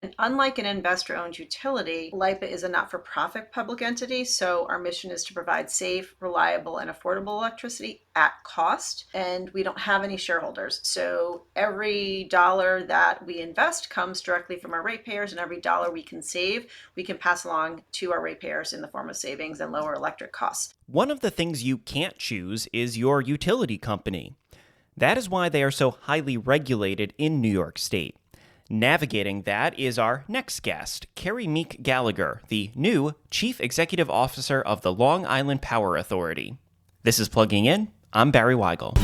And unlike an investor-owned utility, LIPA is a not-for-profit public entity, so our mission is to provide safe, reliable, and affordable electricity at cost, and we don't have any shareholders. So every dollar that we invest comes directly from our ratepayers, and every dollar we can save, we can pass along to our ratepayers in the form of savings and lower electric costs. One of the things you can't choose is your utility company. That is why they are so highly regulated in New York State. Navigating that is our next guest, Carrie Meek Gallagher, the new Chief Executive Officer of the Long Island Power Authority. This is Plugging In. I'm Barry Wygel.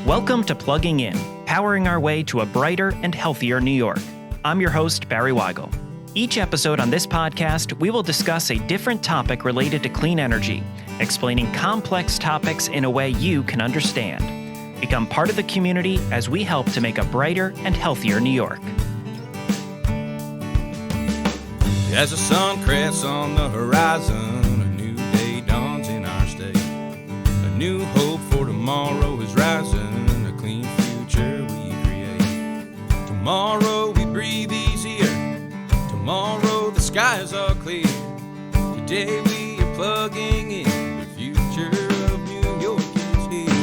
Welcome to Plugging In, powering our way to a brighter and healthier New York. I'm your host, Barry Wygel. Each episode on this podcast, we will discuss a different topic related to clean energy, explaining complex topics in a way you can understand. Become part of the community as we help to make a brighter and healthier New York. As the sun crests on the horizon, a new day dawns in our state. A new hope for tomorrow is rising, a clean future we create. Tomorrow we breathe easier, tomorrow the skies are clear. Today we are plugging in, the future of New York is here.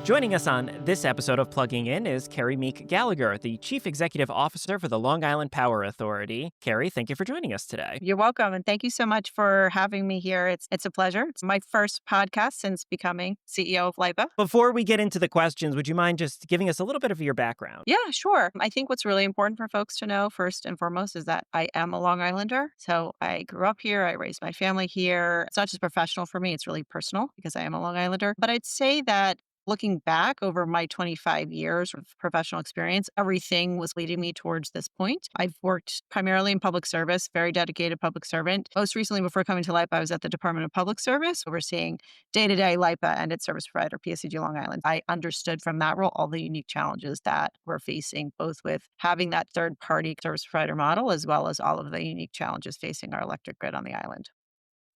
Joining us on this episode of Plugging In is Carrie Meek Gallagher, the Chief Executive Officer for the Long Island Power Authority. Carrie, thank you for joining us today. You're welcome, and thank you so much for having me here. It's a pleasure. It's my first podcast since becoming CEO of LIPA. Before we get into the questions, would you mind just giving us a little bit of your background? Yeah, sure. I think what's really important for folks to know, first and foremost, is that I am a Long Islander. So I grew up here. I raised my family here. It's not just professional for me. It's really personal because I am a Long Islander. But I'd say that looking back over my 25 years of professional experience, everything was leading me towards this point. I've worked primarily in public service, very dedicated public servant. Most recently, before coming to LIPA, I was at the Department of Public Service, overseeing day-to-day LIPA and its service provider, PSEG Long Island. I understood from that role all the unique challenges that we're facing, both with having that third-party service provider model, as well as all of the unique challenges facing our electric grid on the island.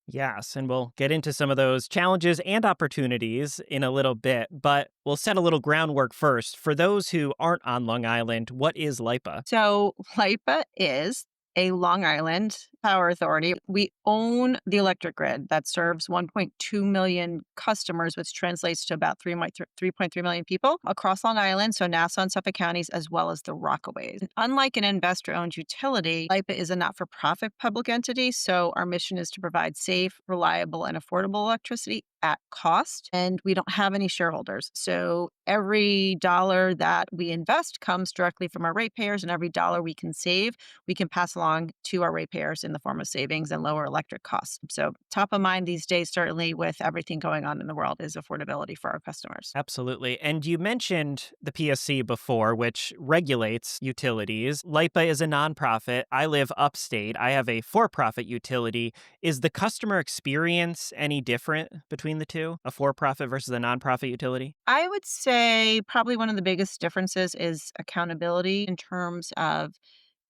Yes, and we'll get into some of those challenges and opportunities in a little bit, but we'll set a little groundwork first. For those who aren't on Long Island, what is LIPA? So LIPA is a Long Island Power Authority. We own the electric grid that serves 1.2 million customers, which translates to about 3.3 million people across Long Island, so Nassau and Suffolk counties, as well as the Rockaways. And unlike an investor-owned utility, LIPA is a not-for-profit public entity, so our mission is to provide safe, reliable, and affordable electricity at cost, and we don't have any shareholders. So every dollar that we invest comes directly from our ratepayers, and every dollar we can save, we can pass along to our ratepayers in the form of savings and lower electric costs. So top of mind these days, certainly with everything going on in the world, is affordability for our customers. Absolutely. And you mentioned the PSC before, which regulates utilities. LIPA is a nonprofit. I live upstate. I have a for-profit utility. Is the customer experience any different between the two, a for-profit versus a nonprofit utility? I would say probably one of the biggest differences is accountability in terms of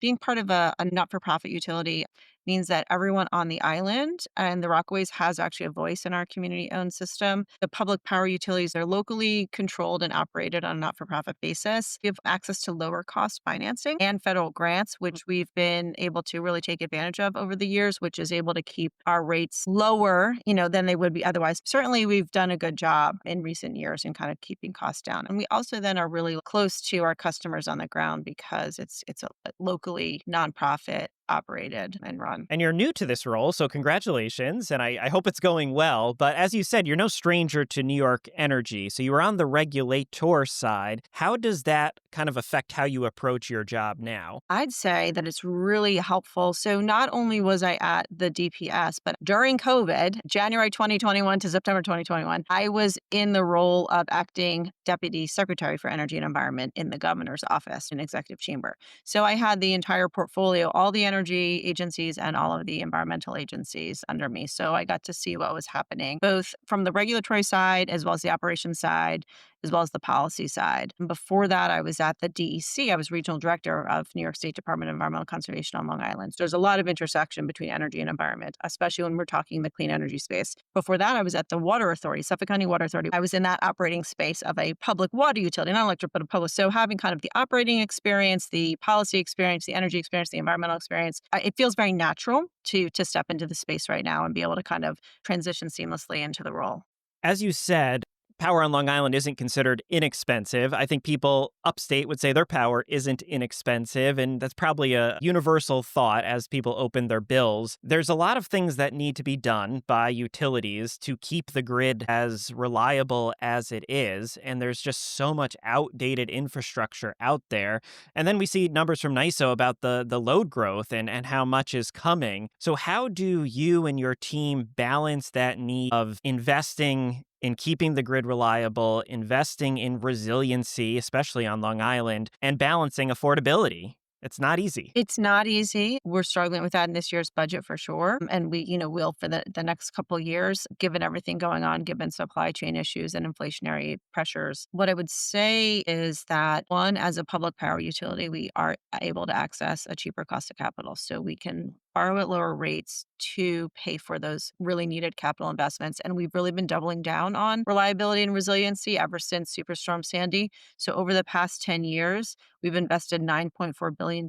being part of a not-for-profit utility means that everyone on the island and the Rockaways has actually a voice in our community-owned system. The public power utilities are locally controlled and operated on a not-for-profit basis. We have access to lower-cost financing and federal grants, which we've been able to really take advantage of over the years, which is able to keep our rates lower, than they would be otherwise. Certainly, we've done a good job in recent years in kind of keeping costs down. And we also then are really close to our customers on the ground because it's a locally nonprofit operated and run. And you're new to this role, so congratulations, and I hope it's going well. But as you said, you're no stranger to New York energy, so you were on the regulator side. How does that kind of affect how you approach your job now? I'd say that it's really helpful. So not only was I at the DPS, but during COVID, January 2021 to September 2021, I was in the role of acting Deputy Secretary for Energy and Environment in the governor's office in executive chamber. So I had the entire portfolio, all the energy agencies and all of the environmental agencies under me. So I got to see what was happening, both from the regulatory side as well as the operations side, as well as the policy side. And before that, I was at the DEC. I was regional director of New York State Department of Environmental Conservation on Long Island. So there's a lot of intersection between energy and environment, especially when we're talking the clean energy space. Before that, I was at the Water Authority, Suffolk County Water Authority. I was in that operating space of a public water utility, not electric, but a public. So having kind of the operating experience, the policy experience, the energy experience, the environmental experience, it feels very natural to step into the space right now and be able to kind of transition seamlessly into the role. As you said, power on Long Island isn't considered inexpensive. I think people upstate would say their power isn't inexpensive, and that's probably a universal thought as people open their bills. There's a lot of things that need to be done by utilities to keep the grid as reliable as it is, and there's just so much outdated infrastructure out there. And then we see numbers from NISO about the load growth and how much is coming. So how do you and your team balance that need of investing in keeping the grid reliable, investing in resiliency, especially on Long Island, and balancing affordability? It's not easy. It's not easy. We're struggling with that in this year's budget for sure. And we, will for the next couple of years, given everything going on, given supply chain issues and inflationary pressures. What I would say is that one, as a public power utility, we are able to access a cheaper cost of capital. So we can borrow at lower rates to pay for those really needed capital investments. And we've really been doubling down on reliability and resiliency ever since Superstorm Sandy. So over the past 10 years, we've invested $9.4 billion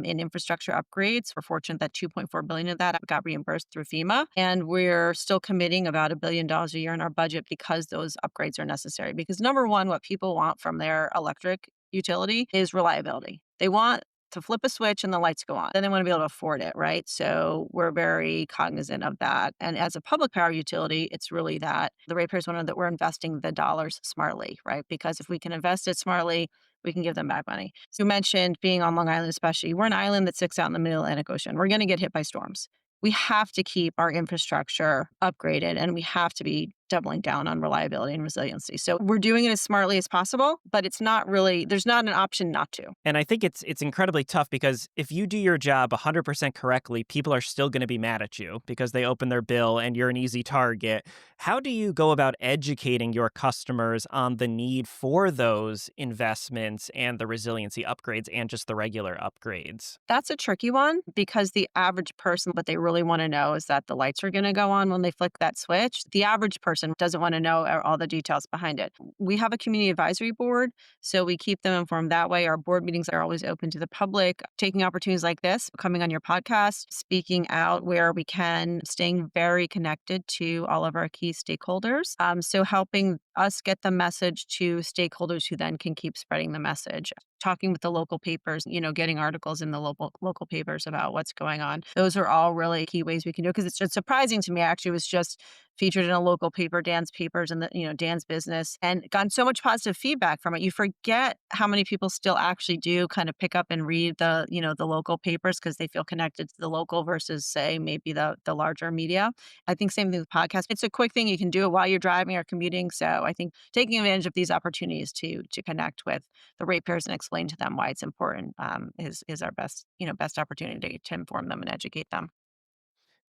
in infrastructure upgrades. We're fortunate that $2.4 billion of that got reimbursed through FEMA. And we're still committing about $1 billion a year in our budget because those upgrades are necessary. Because number one, what people want from their electric utility is reliability. They want to flip a switch and the lights go on. Then they want to be able to afford it, right? So we're very cognizant of that. And as a public power utility, it's really that the ratepayers want to know that we're investing the dollars smartly, right? Because if we can invest it smartly, we can give them back money. So you mentioned being on Long Island, especially. We're an island that sits out in the middle of the Atlantic Ocean. We're going to get hit by storms. We have to keep our infrastructure upgraded and we have to be doubling down on reliability and resiliency. So we're doing it as smartly as possible, but it's not really, there's not an option not to. And I think it's incredibly tough because if you do your job 100% correctly, people are still going to be mad at you because they open their bill and you're an easy target. How do you go about educating your customers on the need for those investments and the resiliency upgrades and just the regular upgrades? That's a tricky one because the average person, what they really want to know is that the lights are going to go on when they flick that switch. The average person doesn't want to know all the details behind it. We have a community advisory board, so we keep them informed that way. Our board meetings are always open to the public, taking opportunities like this, coming on your podcast, speaking out where we can, staying very connected to all of our key stakeholders. So helping us get the message to stakeholders who then can keep spreading the message. Talking with the local papers, getting articles in the local papers about what's going on. Those are all really key ways we can do it because it's just surprising to me. I actually was just featured in a local paper, Dan's Papers, and Dan's Business, and gotten so much positive feedback from it. You forget how many people still actually do kind of pick up and read the local papers because they feel connected to the local versus say maybe the larger media. I think same thing with podcasts. It's a quick thing you can do it while you're driving or commuting. So I think taking advantage of these opportunities to connect with the ratepayers and explain to them why it's important is our best opportunity to inform them and educate them.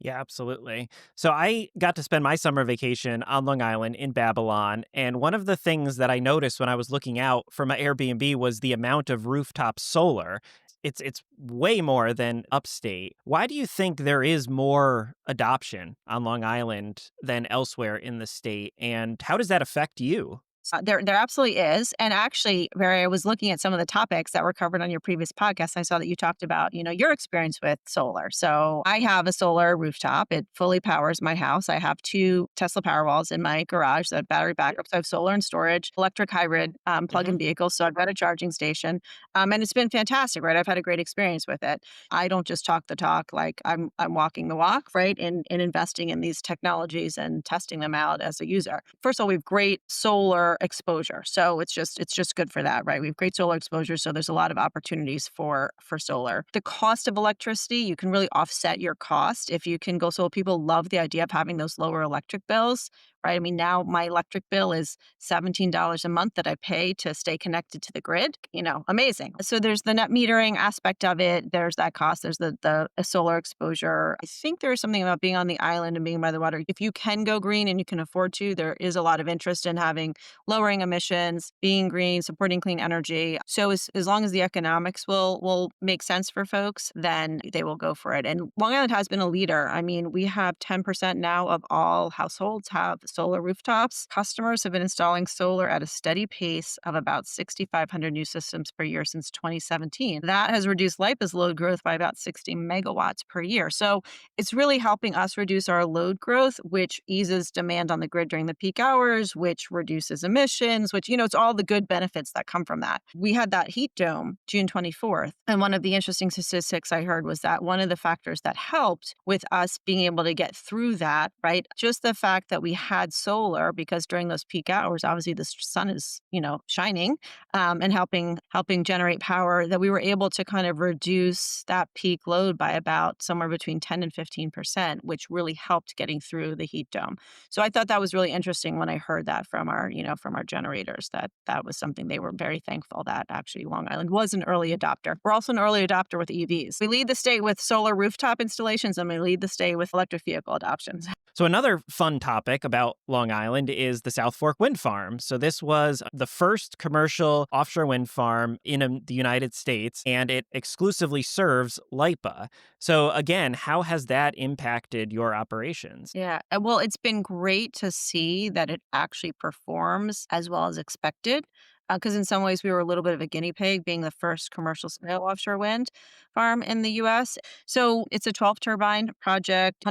Yeah, absolutely. So I got to spend my summer vacation on Long Island in Babylon. And one of the things that I noticed when I was looking out for my Airbnb was the amount of rooftop solar. It's way more than upstate. Why do you think there is more adoption on Long Island than elsewhere in the state? And how does that affect you? There absolutely is. And actually, Barry, I was looking at some of the topics that were covered on your previous podcast. I saw that you talked about, your experience with solar. So I have a solar rooftop. It fully powers my house. I have 2 Tesla Powerwalls in my garage that have battery backups. I have solar and storage, electric hybrid plug-in vehicles. So I've got a charging station. And it's been fantastic, right? I've had a great experience with it. I don't just talk the talk, like I'm walking the walk, right? In investing in these technologies and testing them out as a user. First of all, we have great solar exposure. So it's just good for that, right? We have great solar exposure. So there's a lot of opportunities for solar. The cost of electricity, you can really offset your cost if you can go solar. People love the idea of having those lower electric bills right? I mean, now my electric bill is $17 a month that I pay to stay connected to the grid, amazing. So there's the net metering aspect of it. There's that cost. There's the solar exposure. I think there's something about being on the island and being by the water. If you can go green and you can afford to, there is a lot of interest in having lowering emissions, being green, supporting clean energy. So as long as the economics will make sense for folks, then they will go for it. And Long Island has been a leader. I mean, we have 10% now of all households have solar rooftops. Customers have been installing solar at a steady pace of about 6,500 new systems per year since 2017. That has reduced LIPA's load growth by about 60 megawatts per year. So it's really helping us reduce our load growth, which eases demand on the grid during the peak hours, which reduces emissions, which, it's all the good benefits that come from that. We had that heat dome June 24th. And one of the interesting statistics I heard was that one of the factors that helped with us being able to get through that, right? Just the fact that we had solar, because during those peak hours, obviously the sun is, shining and helping generate power, that we were able to kind of reduce that peak load by about somewhere between 10 and 15%, which really helped getting through the heat dome. So I thought that was really interesting when I heard that from our generators, that was something they were very thankful that actually Long Island was an early adopter. We're also an early adopter with EVs. We lead the state with solar rooftop installations, and we lead the state with electric vehicle adoptions. So another fun topic about Long Island is the South Fork Wind Farm. So this was the first commercial offshore wind farm in the United States, and it exclusively serves LIPA. So again, how has that impacted your operations? Yeah, well, it's been great to see that it actually performs as well as expected. Because in some ways we were a little bit of a guinea pig, being the first commercial scale offshore wind farm in the U.S. So it's a 12 turbine project,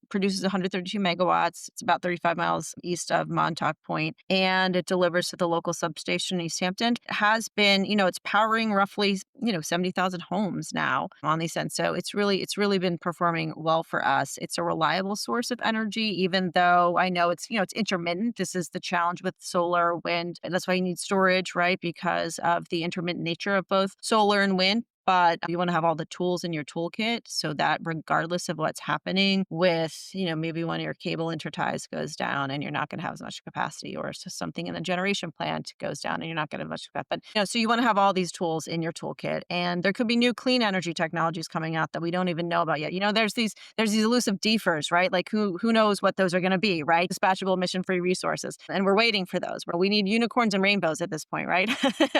produces 132 megawatts. It's about 35 miles east of Montauk Point, and it delivers to the local substation in East Hampton. It has been, it's powering roughly, 70,000 homes now on these ends. So it's really been performing well for us. It's a reliable source of energy, even though I know it's intermittent. This is the challenge with solar, wind, and that's why you need storage, right? Because of the intermittent nature of both solar and wind. But you want to have all the tools in your toolkit so that regardless of what's happening with, maybe one of your cable interties goes down and you're not going to have as much capacity, or so something in the generation plant goes down and you're not going to have much capacity. But, so you want to have all these tools in your toolkit. And there could be new clean energy technologies coming out that we don't even know about yet. There's these elusive DFRs, right? Like who knows what those are going to be, right? Dispatchable emission-free resources. And we're waiting for those. We need unicorns and rainbows at this point, right?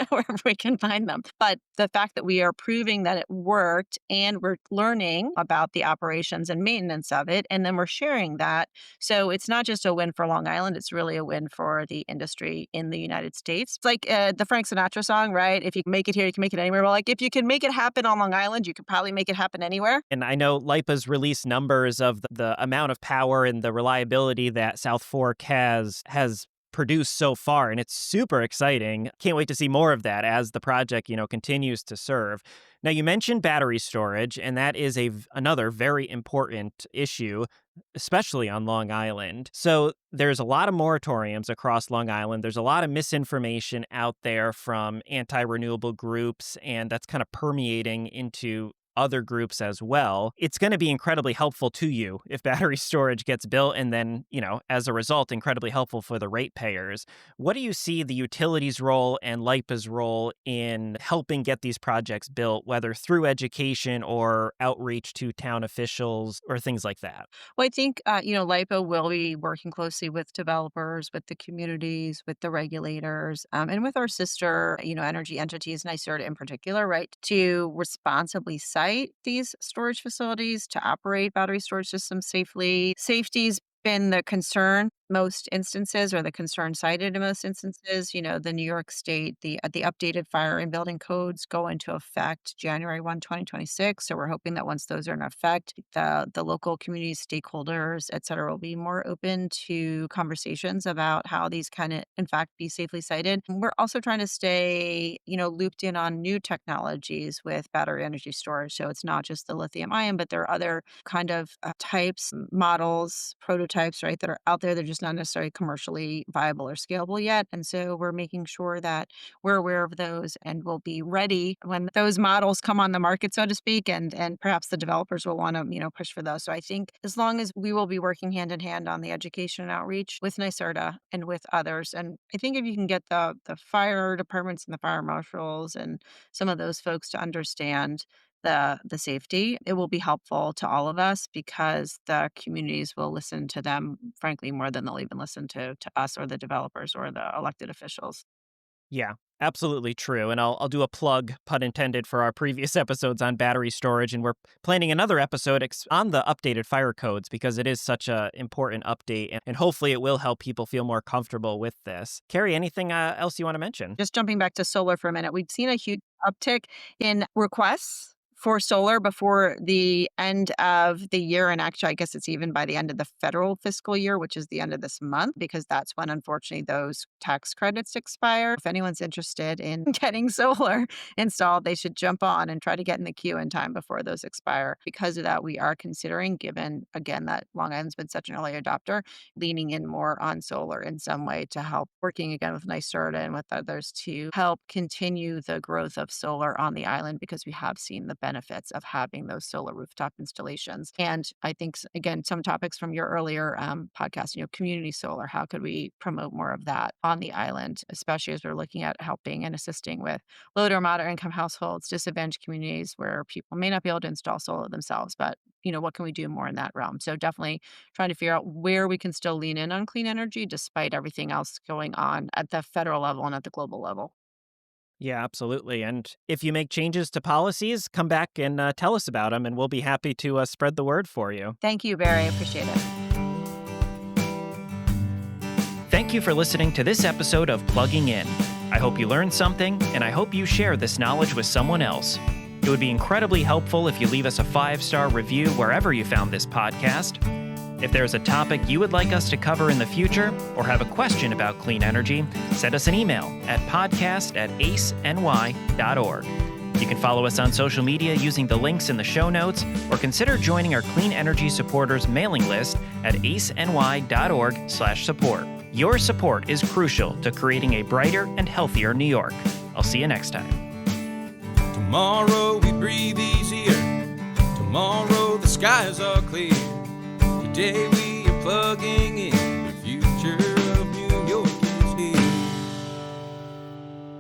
Wherever we can find them. But the fact that we are proving that it worked, and we're learning about the operations and maintenance of it, and then we're sharing that. So it's not just a win for Long Island, it's really a win for the industry in the United States. It's like the Frank Sinatra song, right? If you can make it here, you can make it anywhere. Well, like if you can make it happen on Long Island, you could probably make it happen anywhere. And I know LIPA's released numbers of the amount of power and the reliability that South Fork has produced so far, and it's super exciting. Can't wait to see more of that as the project, continues to serve. Now, you mentioned battery storage, and that is another very important issue, especially on Long Island. So there's a lot of moratoriums across Long Island. There's a lot of misinformation out there from anti-renewable groups, and that's kind of permeating into other groups as well. It's going to be incredibly helpful to you if battery storage gets built, and then, as a result, incredibly helpful for the ratepayers. What do you see the utilities' role and LIPA's role in helping get these projects built, whether through education or outreach to town officials or things like that? Well, I think, LIPA will be working closely with developers, with the communities, with the regulators, and with our sister, energy entities, NYSERDA in particular, right, to responsibly site these storage facilities, to operate battery storage systems safely. Safety's been the concern most instances, or the concern cited in most instances. The New York State, the updated fire and building codes go into effect January 1, 2026. So we're hoping that once those are in effect, the local community stakeholders, et cetera, will be more open to conversations about how these can, in fact, be safely sited. We're also trying to stay, looped in on new technologies with battery energy storage. So it's not just the lithium ion, but there are other kind of types, models, prototypes, right, that are out there. They're just just not necessarily commercially viable or scalable yet. And so we're making sure that we're aware of those and will be ready when those models come on the market, so to speak, and perhaps the developers will want to, push for those. So I think as long as we will be working hand in hand on the education and outreach with NYSERDA and with others. And I think if you can get the fire departments and the fire marshals and some of those folks to understand the safety, it will be helpful to all of us because the communities will listen to them, frankly, more than they'll even listen to us or the developers or the elected officials. Yeah, absolutely true. And I'll do a plug, pun intended, for our previous episodes on battery storage. And we're planning another episode on the updated fire codes because it is such a important update. And hopefully it will help people feel more comfortable with this. Carrie, anything else you want to mention? Just jumping back to solar for a minute, we've seen a huge uptick in requests for solar before the end of the year. And actually, I guess it's even by the end of the federal fiscal year, which is the end of this month, because that's when, unfortunately, those tax credits expire. If anyone's interested in getting solar installed, they should jump on and try to get in the queue in time before those expire. Because of that, we are considering, given, again, that Long Island's been such an early adopter, leaning in more on solar in some way to help, working again with NYSERDA and with others to help continue the growth of solar on the island, because we have seen the benefits of having those solar rooftop installations. And I think, again, some topics from your earlier podcast, community solar, how could we promote more of that on the island, especially as we're looking at helping and assisting with low to moderate income households, disadvantaged communities where people may not be able to install solar themselves, but what can we do more in that realm? So definitely trying to figure out where we can still lean in on clean energy despite everything else going on at the federal level and at the global level. Yeah, absolutely. And if you make changes to policies, come back and tell us about them, and we'll be happy to spread the word for you. Thank you, Barry. I appreciate it. Thank you for listening to this episode of Plugging In. I hope you learned something, and I hope you share this knowledge with someone else. It would be incredibly helpful if you leave us a 5-star review wherever you found this podcast. If there's a topic you would like us to cover in the future or have a question about clean energy, send us an email at podcast@aceny.org. You can follow us on social media using the links in the show notes, or consider joining our Clean Energy Supporters mailing list at aceny.org/support. Your support is crucial to creating a brighter and healthier New York. I'll see you next time. Tomorrow we breathe easier. Tomorrow the skies are clear. Today we are plugging in.